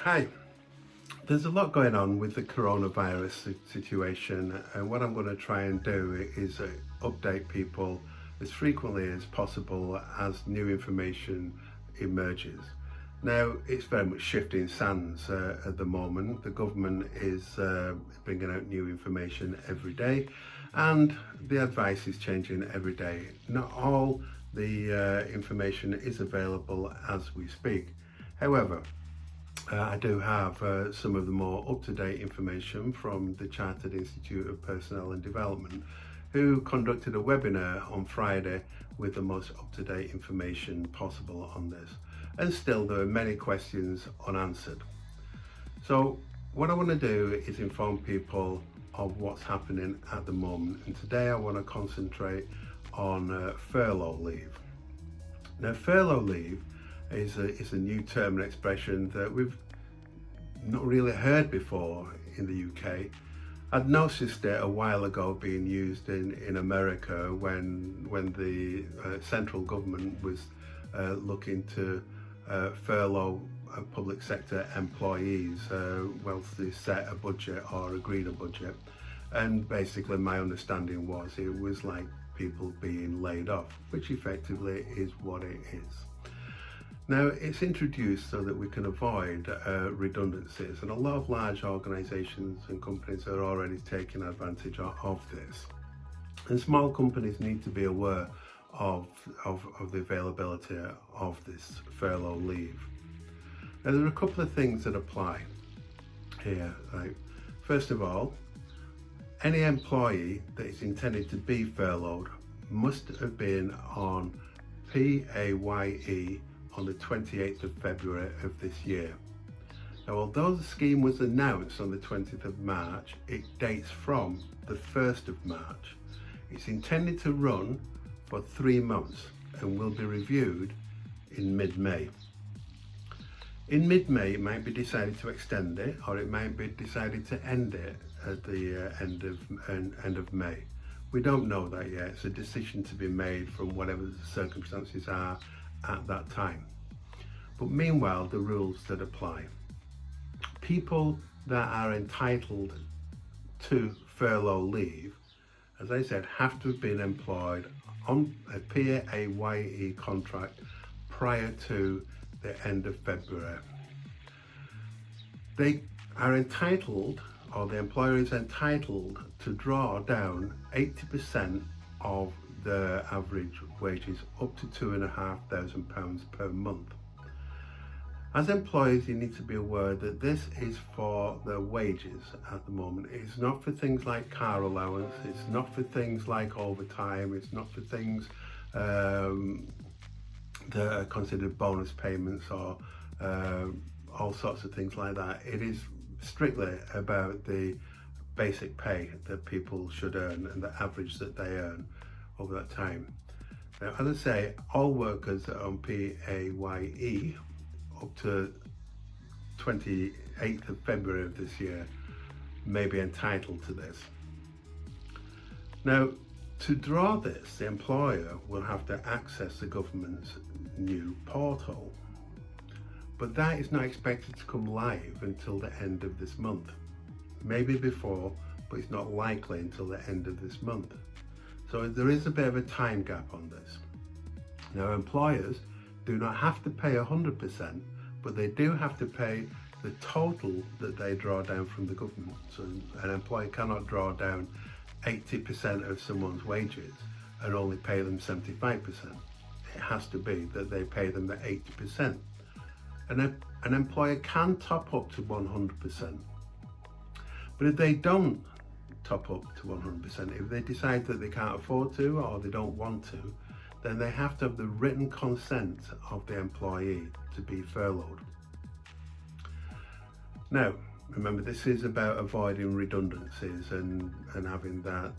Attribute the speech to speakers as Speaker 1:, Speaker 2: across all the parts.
Speaker 1: Hi, there's a lot going on with the coronavirus situation, and what I'm going to try and do is update people as frequently as possible as new information emerges. Now, it's very much shifting sands at the moment. The government is bringing out new information every day, and the advice is changing every day. Not all the information is available as we speak. However, I do have some of the more up-to-date information from the Chartered Institute of Personnel and Development, who conducted a webinar on Friday with the most up-to-date information possible on this. And still there are many questions unanswered. So what I want to do is inform people of what's happening at the moment. And today I want to concentrate on furlough leave. Now, furlough leave is a new term and expression that we've not really heard before in the UK. I'd noticed it a while ago being used in America when the central government was looking to furlough public sector employees whilst they set a budget or agreed a budget. And basically my understanding was it was like people being laid off, which effectively is what it is. Now, it's introduced so that we can avoid redundancies, and a lot of large organisations and companies are already taking advantage of this. And small companies need to be aware of the availability of this furlough leave. Now, there are a couple of things that apply here. Right? First of all, any employee that is intended to be furloughed must have been on PAYE on the 28th of February of this year. Now, although the scheme was announced on the 20th of March, it dates from the 1st of March. It's intended to run for 3 months and will be reviewed in mid-May. In mid-May, it might be decided to extend it, or it might be decided to end it at the end of May. We don't know that yet. It's a decision to be made from whatever the circumstances are at that time. But meanwhile, the rules that apply. People that are entitled to furlough leave, as I said, have to have been employed on a PAYE contract prior to the end of February. They are entitled, or the employer is entitled, to draw down 80% of their average wages up to £2,500 per month. As employers, you need to be aware that this is for their wages at the moment. It's not for things like car allowance, it's not for things like overtime, it's not for things that are considered bonus payments or all sorts of things like that. It is strictly about the basic pay that people should earn and the average that they earn over that time. Now, as I say, all workers that are on PAYE up to 28th of February of this year may be entitled to this. Now, to draw this, the employer will have to access the government's new portal, but that is not expected to come live until the end of this month. Maybe before, but it's not likely until the end of this month. So there is a bit of a time gap on this. Now, employers do not have to pay 100%, but they do have to pay the total that they draw down from the government. So an employer cannot draw down 80% of someone's wages and only pay them 75%. It has to be that they pay them the 80%. And an employer can top up to 100%. But if they don't top up to 100%, if they decide that they can't afford to or they don't want to, then they have to have the written consent of the employee to be furloughed. Now, remember, this is about avoiding redundancies and having that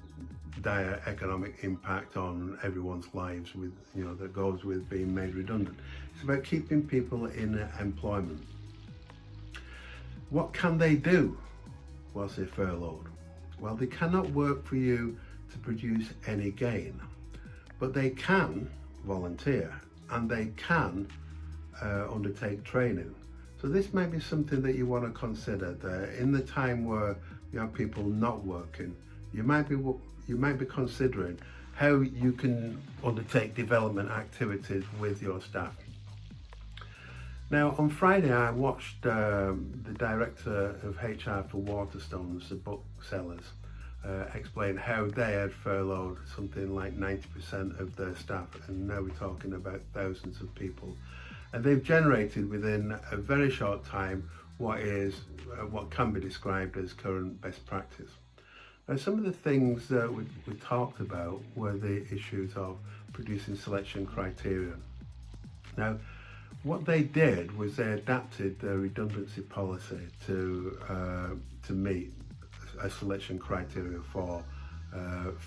Speaker 1: dire economic impact on everyone's lives with, that goes with being made redundant. It's about keeping people in employment. What can they do whilst they're furloughed? Well, they cannot work for you to produce any gain, but they can volunteer and they can undertake training. So So this might be something that you want to consider, that in the time where you have people not working, you might be considering how you can undertake development activities with your staff. Now, on Friday, I watched the director of HR for Waterstones, the booksellers, explain how they had furloughed something like 90% of their staff, and now we're talking about thousands of people. And they've generated within a very short time what can be described as current best practice. Now, some of the things that we talked about were the issues of producing selection criteria. Now, what they did was they adapted their redundancy policy to meet a selection criteria for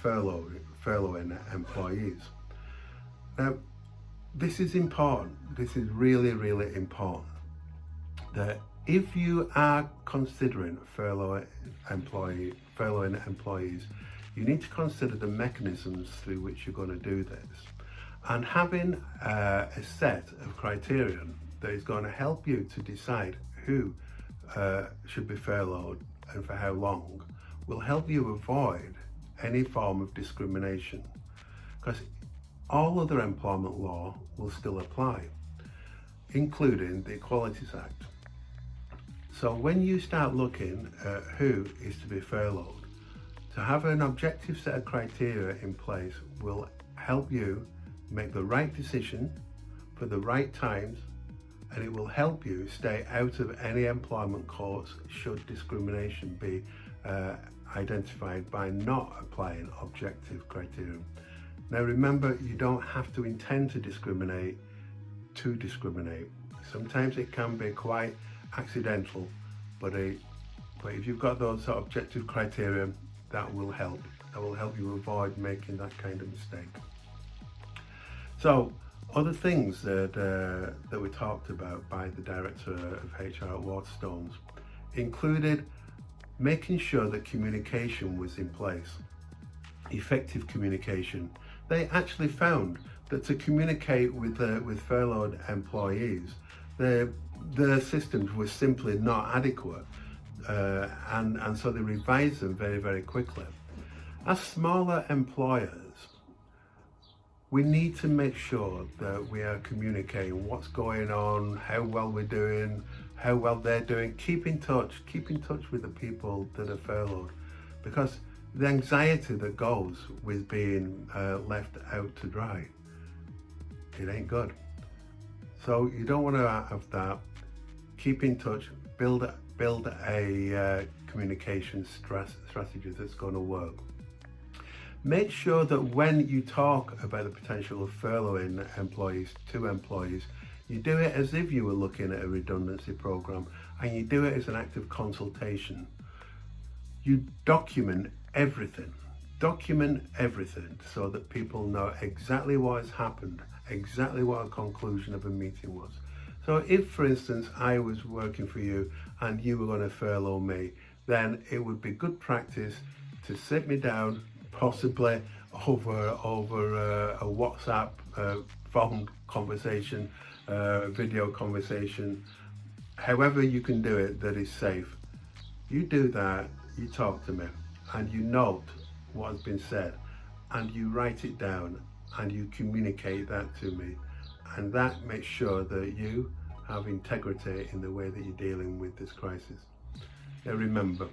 Speaker 1: furloughing employees. Now, this is important. This is really, really important. That if you are considering furloughing employees, you need to consider the mechanisms through which you're going to do this. And having a set of criteria that is going to help you to decide who should be furloughed and for how long will help you avoid any form of discrimination, because all other employment law will still apply, including the Equalities Act. So when you start looking at who is to be furloughed, to have an objective set of criteria in place will help you make the right decision for the right times, and it will help you stay out of any employment courts should discrimination be identified by not applying objective criteria. Now remember, you don't have to intend to discriminate. Sometimes it can be quite accidental, but if you've got those sort of objective criteria, that will help you avoid making that kind of mistake. So other things that we talked about by the director of HR at Waterstones included making sure that communication was in place, effective communication. They actually found that to communicate with furloughed employees, their systems were simply not adequate, and so they revised them very, very quickly. As smaller employers, we need to make sure that we are communicating what's going on, how well we're doing, how well they're doing. Keep in touch with the people that are furloughed, because the anxiety that goes with being left out to dry, it ain't good. So you don't want to have that. Keep in touch, build a communication strategy that's going to work. Make sure that when you talk about the potential of furloughing employees to employees, you do it as if you were looking at a redundancy program, and you do it as an act of consultation. You document everything so that people know exactly what has happened, exactly what a conclusion of a meeting was. So if, for instance, I was working for you and you were going to furlough me, then it would be good practice to sit me down, possibly over a WhatsApp phone conversation, video conversation, however you can do it that is safe. You do that, you talk to me, and you note what has been said, and you write it down, and you communicate that to me, and that makes sure that you have integrity in the way that you're dealing with this crisis. Now remember,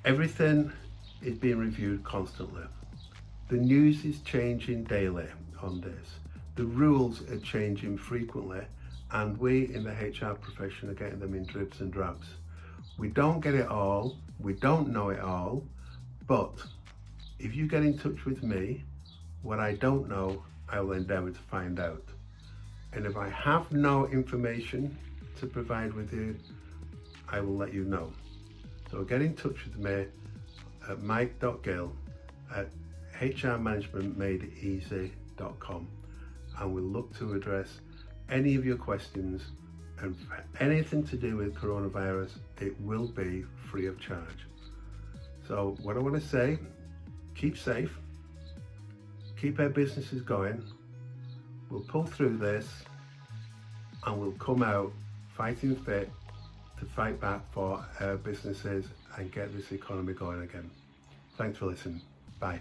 Speaker 1: everything is being reviewed constantly. The news is changing daily on this. The rules are changing frequently, and we in the HR profession are getting them in dribs and drabs. We don't get it all, we don't know it all, but if you get in touch with me, what I don't know, I will endeavour to find out. And if I have no information to provide with you, I will let you know. So get in touch with me at mike.gill@hrmanagementmadeeasy.com, and we'll look to address any of your questions, and for anything to do with coronavirus, it will be free of charge. So what I want to say, keep safe, keep our businesses going, we'll pull through this, and we'll come out fighting fit to fight back for our businesses and get this economy going again. Thanks for listening. Bye.